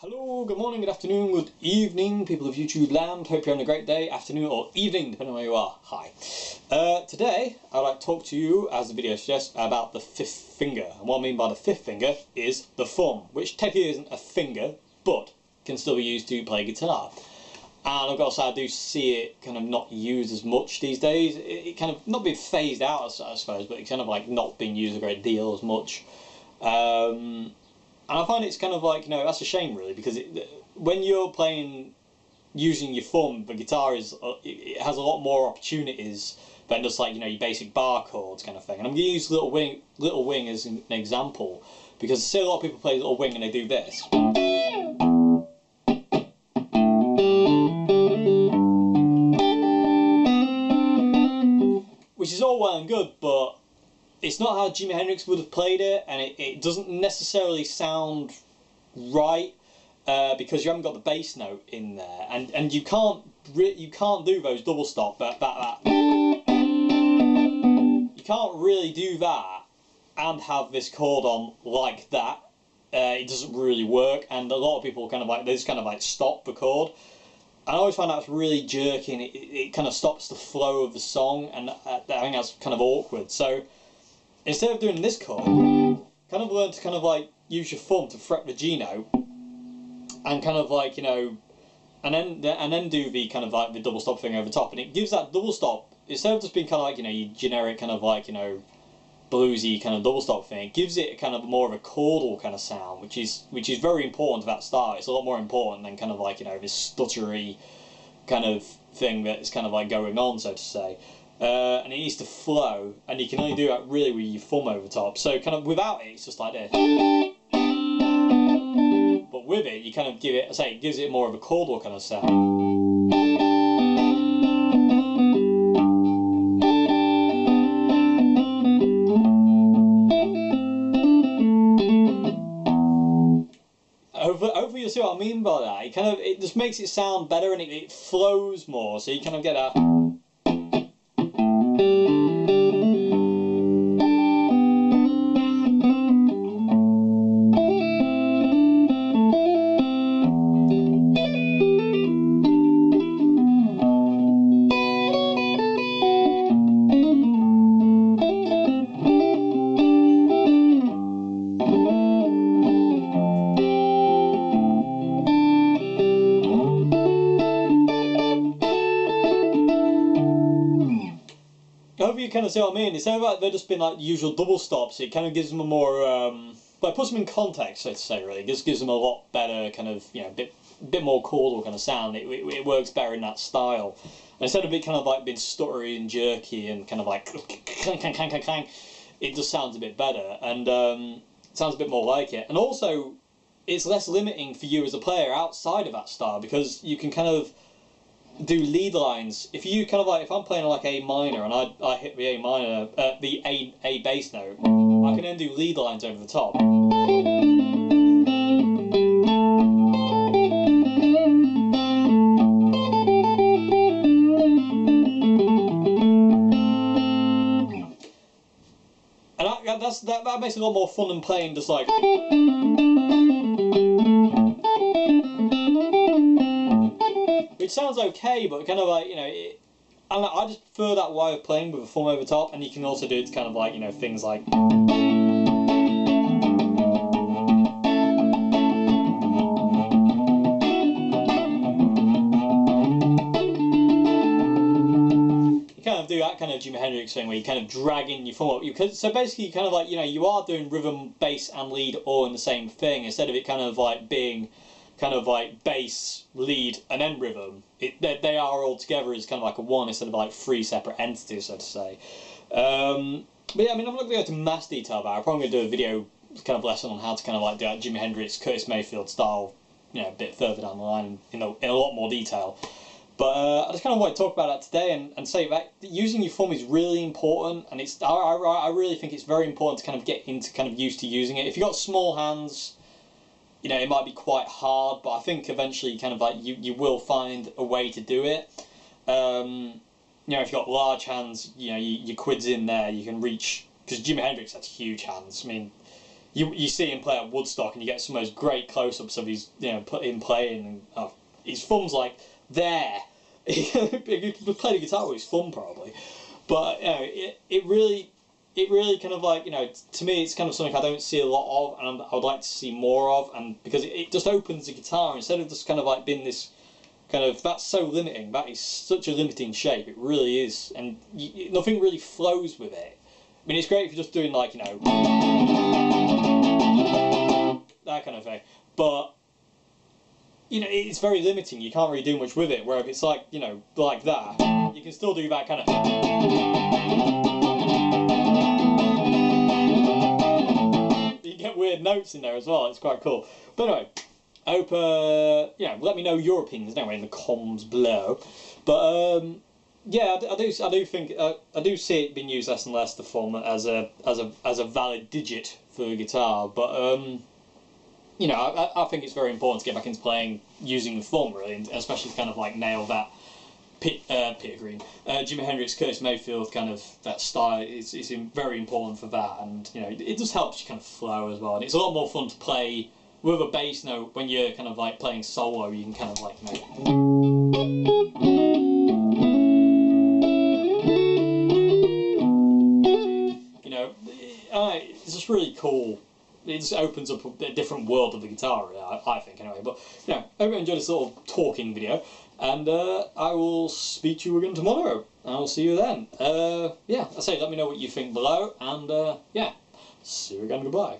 Hello, good morning, good afternoon, good evening, people of YouTube land. Hope you're having a great day, afternoon, or evening, depending on where you are. Hi. Today, I'd like to talk to you, as the video suggests, about the fifth finger. And what I mean by the fifth finger is the thumb, which technically isn't a finger, but can still be used to play guitar. And I've got to say, I do see it kind of not used as much these days. It kind of not being phased out, I suppose, but it's kind of like not being used a great deal as much. And I find it's kind of like, that's a shame really, because when you're playing using your thumb, the guitar it has a lot more opportunities than just like, your basic bar chords kind of thing. And I'm going to use Little Wing as an example, because I see a lot of people play Little Wing and they do this. Which is all well and good, but it's not how Jimi Hendrix would have played it, and it doesn't necessarily sound right because you haven't got the bass note in there, and you can't do those double stop that you can't really do that and have this chord on like that. It doesn't really work, and a lot of people they just stop the chord. I always find that's really jerky, and it kind of stops the flow of the song, and I think that's kind of awkward. So instead of doing this chord, learn to use your thumb to fret the G note, and and then do the the double stop thing over the top, and it gives that double stop, instead of just being your generic bluesy double stop thing, it gives it more of a chordal kind of sound, which is very important to that style. It's a lot more important than this stuttery kind of thing that's going on, so to say. And it needs to flow, and you can only do that really with your thumb over top. So without it, it's just like this. But with it, you give it, it gives it more of a chordal kind of sound. Hopefully you'll see what I mean by that. It just makes it sound better, and it flows more. So you get a. I hope you see what I mean. Instead of they're just being the usual double stops, it gives them a more puts them in context, so to say. Really, it just gives them a lot better bit more chordal kind of sound. It works better in that style. And instead of it being stuttery and jerky and clang, clang, clang, clang, clang, it just sounds a bit better, and sounds a bit more like it. And also, it's less limiting for you as a player outside of that style, because you can do lead lines. If you if I'm playing A minor and I hit the A minor, the A bass note, I can then do lead lines over the top. And that makes it a lot more fun than playing just which sounds okay, but I just prefer that way of playing with a thumb over top, and you can also do it things like. You do that Jimi Hendrix thing where you drag in your thumb up. So basically, you are doing rhythm, bass, and lead all in the same thing, instead of it being bass, lead, and then rhythm. They are all together as a one, instead of three separate entities, so to say. But yeah, I'm not going to go into mass detail about it. I'm probably going to do a video lesson on how to do that Jimi Hendrix, Curtis Mayfield style, a bit further down the line in a lot more detail. But I just want to talk about that today, and say that using your thumb is really important, and I really think it's very important to get into used to using it. If you've got small hands, it might be quite hard, but I think eventually you will find a way to do it. If you've got large hands, your quid's in there, you can reach, because Jimi Hendrix had huge hands. you see him play at Woodstock, and you get some of those great close-ups of his, put him playing, and his thumb's like there. He could play the guitar with his thumb probably, but it really kind of like, to me it's kind of something I don't see a lot of, and I would like to see more of, and because it just opens the guitar instead of just kind of like being this kind of, that's so limiting, that is such a limiting shape, it really is, and nothing really flows with it. I mean, it's great if you're just doing like, that kind of thing, but it's very limiting, you can't really do much with it, where if it's like, like that, you can still do that kind of, you get weird notes in there as well, it's quite cool. But anyway, I hope, let me know your opinions anyway in the comms below. But yeah, I do think I do see it being used less and less, the thumb, as a valid digit for a guitar. But I think it's very important to get back into playing using the thumb, really, and especially to kind of like nail that Peter Green, Jimi Hendrix, Curtis Mayfield kind of that style. It's very important for that, and it just helps you kind of flow as well. And it's a lot more fun to play with a bass note when you're kind of like playing solo. You can kind of like it's just really cool. It just opens up a different world of the guitar, really, I think, anyway. But I hope you enjoyed this sort of talking video, and I will speak to you again tomorrow. I'll see you then. Yeah, I say, let me know what you think below, and yeah, see you again. Goodbye.